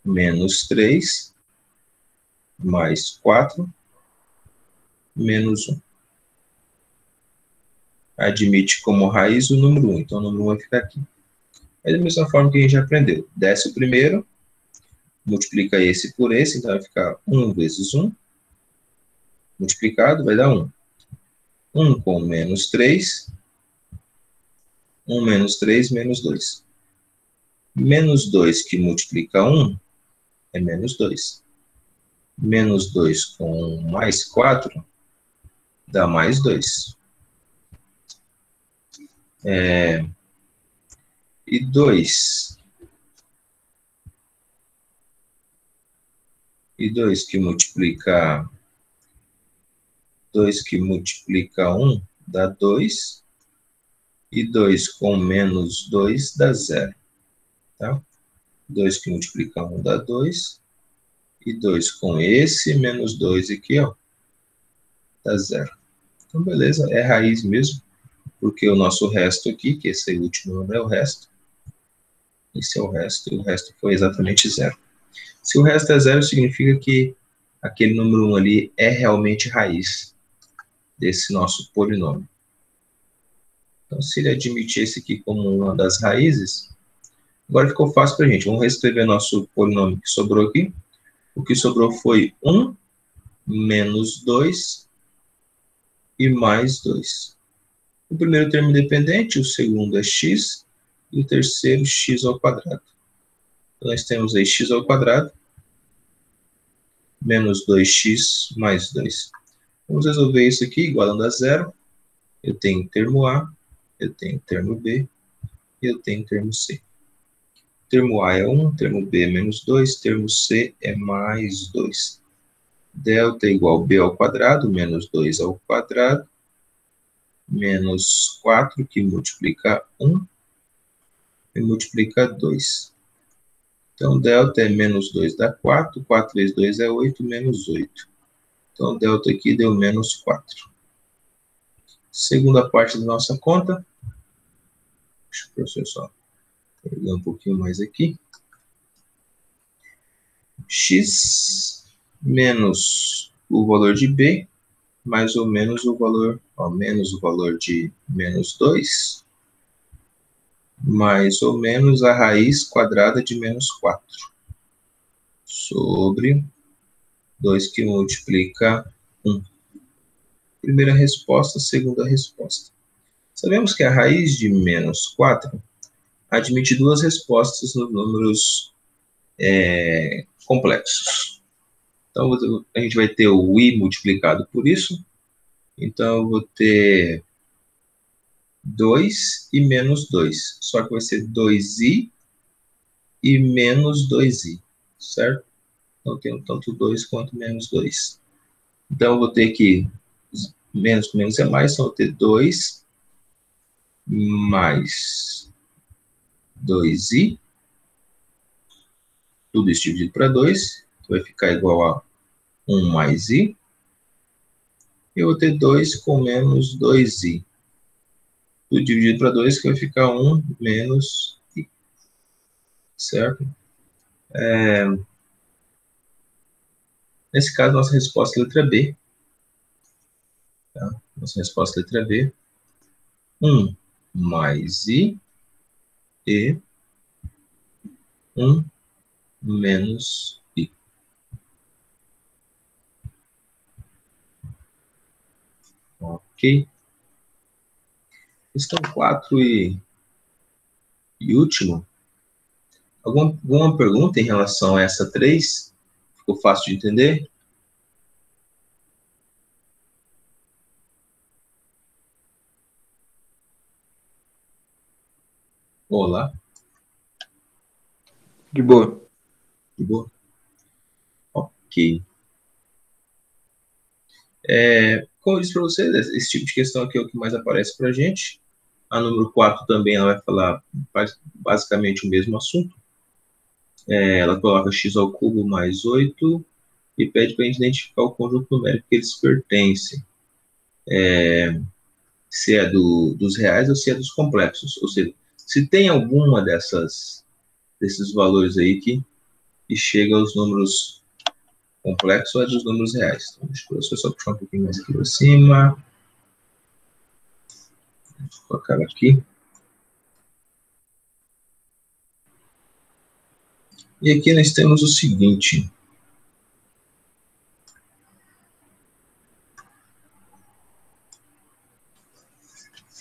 S1: menos 3 mais 4 menos 1. Admite como raiz o número 1. Então, o número 1 vai ficar aqui. É da mesma forma que a gente já aprendeu. Desce o primeiro, multiplica esse por esse, então vai ficar 1 vezes 1. Multiplicado vai dar 1. 1 com menos 3. 1 menos 3, menos 2. Menos 2 que multiplica 1 é menos 2. Menos 2 com mais 4 dá mais 2. E 2. E 2 que multiplica 1 dá 2. E 2 com menos 2 dá 0. Tá? 2 que multiplica 1 dá 2. E 2 com esse menos 2 aqui, ó, dá 0. Então, beleza, é raiz mesmo, porque o nosso resto aqui, que esse aí, último número é o resto, esse é o resto, e o resto foi exatamente 0. Se o resto é 0, significa que aquele número 1 ali é realmente raiz desse nosso polinômio. Então, se ele admitir esse aqui como uma das raízes, agora ficou fácil para a gente. Vamos reescrever nosso polinômio que sobrou aqui. O que sobrou foi 1 menos 2 e mais 2. O primeiro termo independente, o segundo é x, e o terceiro x ao quadrado. Então, nós temos aí x ao quadrado menos 2x mais 2. Vamos resolver isso aqui, igualando a zero. Eu tenho termo A, eu tenho termo B, e eu tenho termo C. Termo A é 1, termo B é menos 2, termo C é mais 2. Delta é igual a B ao quadrado, menos 2 ao quadrado, menos 4, que multiplica 1, e multiplica 2. Então, delta é menos 2 dá 4, 4 vezes 2 é 8, menos 8. Então, delta aqui deu menos 4. Segunda parte da nossa conta. Deixa o professor só pegar um pouquinho mais aqui. X menos o valor de B, mais ou menos o valor, menos o valor de menos 2, mais ou menos a raiz quadrada de menos 4, sobre 2 que multiplica 1. Primeira resposta, segunda resposta. Sabemos que a raiz de menos 4 admite duas respostas nos números complexos. Então, a gente vai ter o i multiplicado por isso. Então, eu vou ter 2 e menos 2. Só que vai ser 2i e menos 2i, certo? Então, eu tenho tanto 2 quanto menos 2. Então, eu vou ter que menos com menos é mais, então eu vou ter 2 mais 2i, tudo isso dividido para 2, vai ficar igual a 1 mais i, e eu vou ter 2 com menos 2i. Tudo dividido para 2, que vai ficar 1 menos i, certo? Nesse caso, nossa resposta é letra B. Tá? Nossa resposta é letra B. 1 mais i e 1 menos i. Ok? Questão 4 e último. Alguma pergunta em relação a essa 3? Ficou fácil de entender? Olá.
S2: De boa.
S1: De boa? Ok. Como eu disse para vocês, esse tipo de questão aqui é o que mais aparece para a gente. A número 4 também ela vai falar basicamente o mesmo assunto. Ela coloca x ao cubo mais 8 e pede para a gente identificar o conjunto numérico que eles pertencem. Se é dos reais ou se é dos complexos. Ou seja, se tem alguma desses valores aí que chega aos números complexos ou é dos números reais. Então, deixa eu só puxar um pouquinho mais aqui para cima. Vou colocar aqui. E aqui nós temos o seguinte.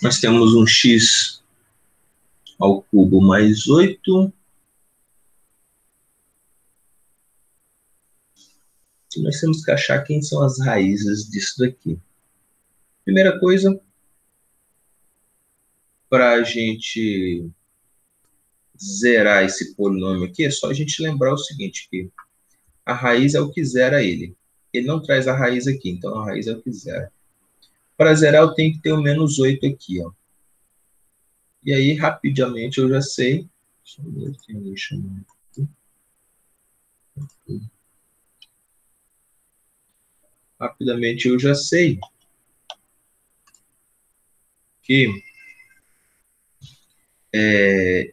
S1: Nós temos um x ao cubo mais 8. E nós temos que achar quem são as raízes disso daqui. Primeira coisa, para a gente zerar esse polinômio aqui, é só a gente lembrar o seguinte, que a raiz é o que zera ele. Ele não traz a raiz aqui, então a raiz é o que zera. Para zerar, eu tenho que ter o menos 8 aqui, ó. E aí, rapidamente, eu já sei. Deixa eu ver aqui. Rapidamente eu já sei que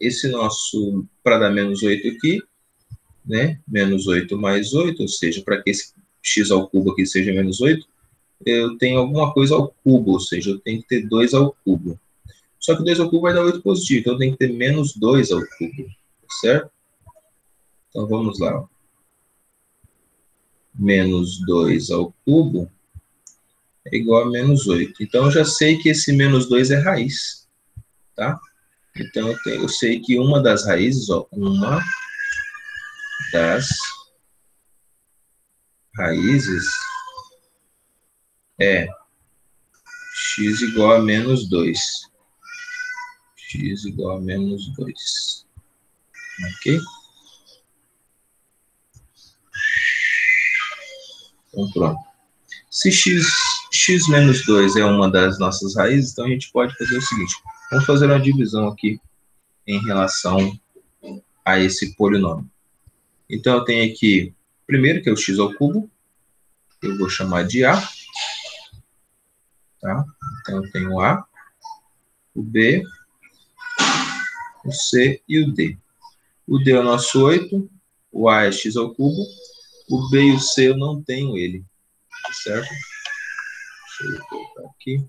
S1: esse nosso, para dar menos 8 aqui, né? Menos 8 mais 8, ou seja, para que esse x ao cubo aqui seja menos 8, eu tenho alguma coisa ao cubo, ou seja, eu tenho que ter 2 ao cubo. Só que 2 ao cubo vai dar 8 positivo, então eu tenho que ter menos 2 ao cubo, certo? Então vamos lá. Menos 2 ao cubo é igual a menos 8. Então eu já sei que esse menos 2 é raiz, tá? Então eu sei que uma das raízes, ó, uma das raízes é x igual a menos 2. X igual a menos 2. Ok? Então pronto. Se x menos 2 é uma das nossas raízes, então a gente pode fazer o seguinte. Vamos fazer uma divisão aqui em relação a esse polinômio. Então eu tenho aqui, primeiro que é o x ao cubo, eu vou chamar de a. Tá? Então eu tenho o a, o b, o c e o d. O d é o nosso 8, o a é x ao cubo, o b e o c eu não tenho ele, certo? Deixa eu colocar aqui.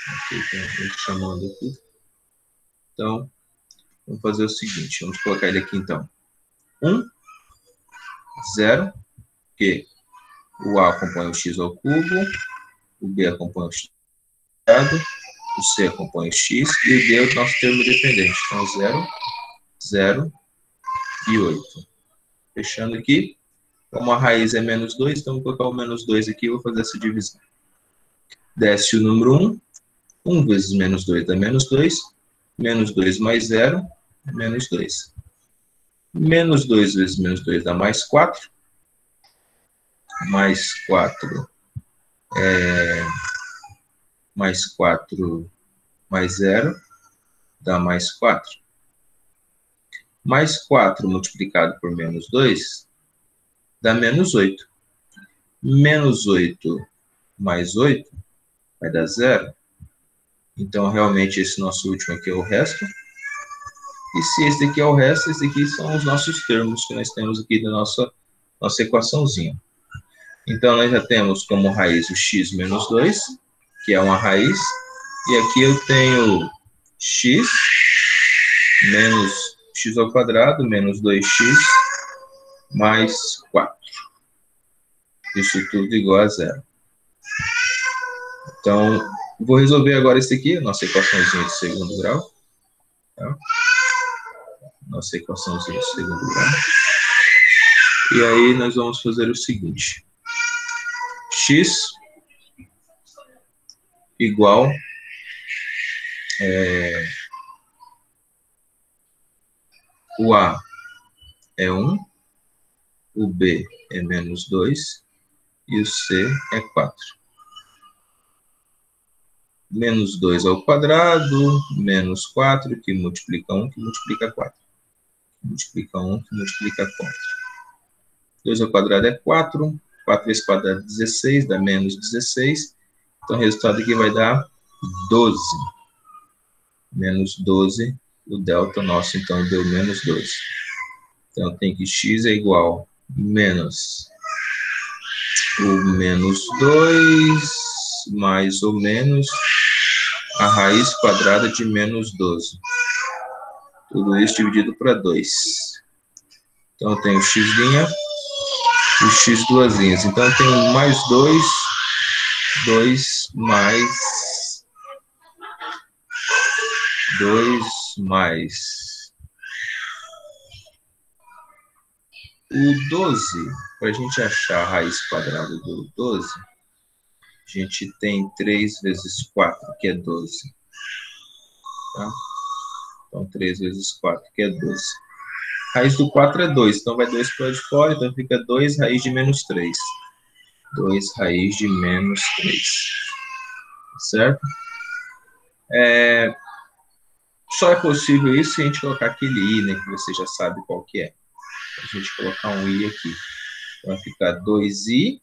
S1: Ok, tem ele chamando aqui. Então, vamos fazer o seguinte, vamos colocar ele aqui então. 1, 0, porque o a acompanha o x ao cubo, o b acompanha o x ao quadrado, o c acompanha o x e o d é o nosso termo dependente. Então, 0, 0 e 8. Fechando aqui. Como a raiz é menos 2, então vou colocar o menos 2 aqui e vou fazer essa divisão. Desce o número 1. 1 vezes menos 2 dá menos 2. Menos 2 mais 0, menos 2. Menos 2 vezes menos 2 dá mais 4. Mais 4 mais 4 mais 0 dá mais 4. Mais 4 multiplicado por menos 2 dá menos 8. Menos 8 mais 8 vai dar 0. Então, realmente, esse nosso último aqui é o resto. E se esse daqui é o resto, esse aqui são os nossos termos que nós temos aqui da nossa equaçãozinha. Então, nós já temos como raiz o x menos 2, que é uma raiz. E aqui eu tenho x menos x ao quadrado menos 2x mais 4. Isso tudo igual a 0. Então, vou resolver agora esse aqui, a nossa equaçãozinha de segundo grau. Tá? Nossa equaçãozinha de segundo grau. E aí nós vamos fazer o seguinte. X igual o A é 1, o B é menos 2 e o C é 4. Menos 2 ao quadrado, menos 4, que multiplica 1, que multiplica 4. Multiplica 1, que multiplica 4. 2 ao quadrado é 4. 4 vezes quadrado é 16, dá menos 16. Então, o resultado aqui vai dar 12. Menos 12, o delta nosso, então, deu menos 12. Então, tem que x é igual a menos o menos 2, mais ou menos a raiz quadrada de menos 12. Tudo isso dividido para 2. Então, eu tenho x' e x duas linhas. Então, eu tenho mais 2, 2 mais 2 mais o 12. Para a gente achar a raiz quadrada do 12, a gente tem 3 vezes 4, que é 12. Tá? Então, 3 vezes 4, que é 12. Raiz do 4 é 2, então vai 2 para de fora, então fica 2 raiz de menos 3. 2 raiz de menos 3. Certo? Só é possível isso se a gente colocar aquele i, né, que você já sabe qual que é. a gente colocar um i aqui. Vai ficar 2i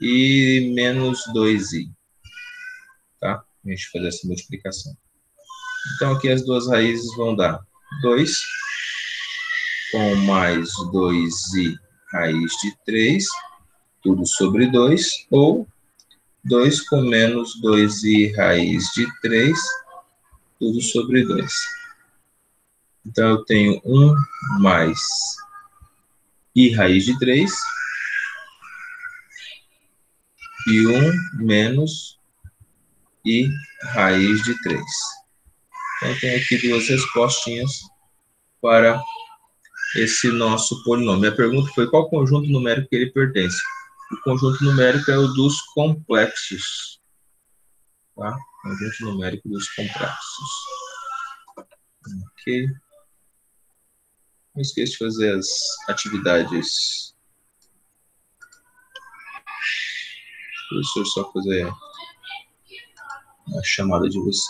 S1: e menos 2i. Tá? A gente fazer essa multiplicação. Então, aqui as duas raízes vão dar 2 com mais 2i raiz de 3, tudo sobre 2, ou 2 com menos 2i raiz de 3, tudo sobre 2. Então, eu tenho 1 mais i raiz de 3 e 1 menos i raiz de 3. Então, eu tenho aqui duas respostinhas para esse nosso polinômio. A pergunta foi qual conjunto numérico que ele pertence. O conjunto numérico é o dos complexos. Tá? Conjunto numérico dos complexos. Ok. Não esqueça de fazer as atividades. Deixa eu só fazer a chamada de você.